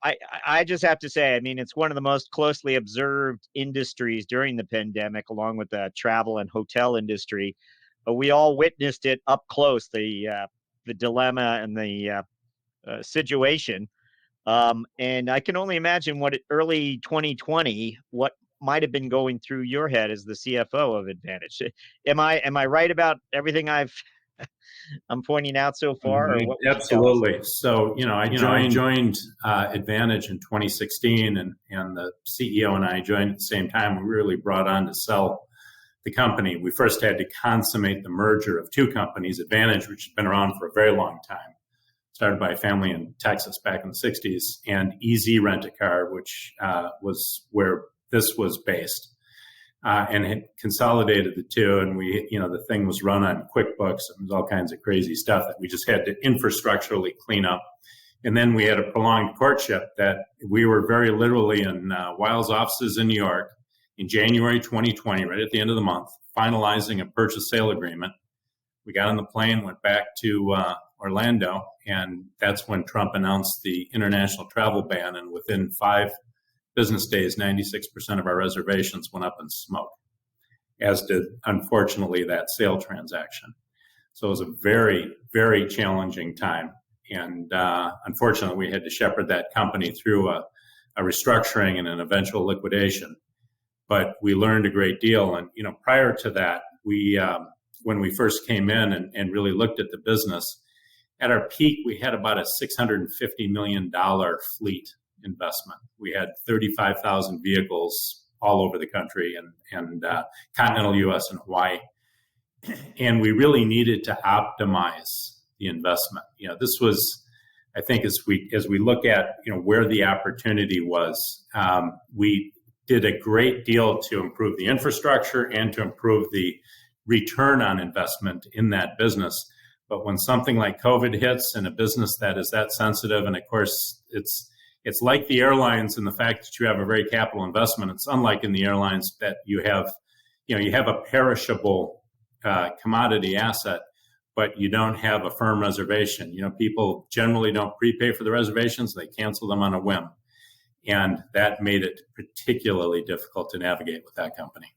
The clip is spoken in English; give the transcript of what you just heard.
I just have to say, I mean, it's one of the most closely observed industries during the pandemic, along with the travel and hotel industry. We all witnessed it up close, the dilemma and the situation. And I can only imagine early 2020, what might have been going through your head as the CFO of Advantage. Am I right about everything I'm pointing out so far, or what would you tell us? Absolutely. So, I joined Advantage in 2016, and the CEO and I joined at the same time. We were really brought on to sell the company. We first had to consummate the merger of two companies, Advantage, which has been around for a very long time, started by a family in Texas back in the 60s, and EZ Rent-A-Car, which was where this was based. And had consolidated the two, and the thing was run on QuickBooks, and all kinds of crazy stuff that we just had to infrastructurally clean up. And then we had a prolonged courtship that we were very literally in Wiles' offices in New York in January 2020, right at the end of the month, finalizing a purchase sale agreement. We got on the plane, went back to Orlando, and that's when Trump announced the international travel ban, and within 5 business days, 96% of our reservations went up in smoke, as did, unfortunately, that sale transaction. So it was a very, very challenging time. And unfortunately, we had to shepherd that company through a restructuring and an eventual liquidation. But we learned a great deal. And, prior to that, when we first came in and really looked at the business, at our peak, we had about a $650 million fleet investment. We had 35,000 vehicles all over the country and continental U.S. and Hawaii. And we really needed to optimize the investment. This was, I think, as we look at, where the opportunity was, we did a great deal to improve the infrastructure and to improve the return on investment in that business. But when something like COVID hits in a business that is that sensitive, and of course it's like the airlines in the fact that you have a very capital investment. It's unlike in the airlines that you have a perishable commodity asset, but you don't have a firm reservation. People generally don't prepay for the reservations. They cancel them on a whim. And that made it particularly difficult to navigate with that company.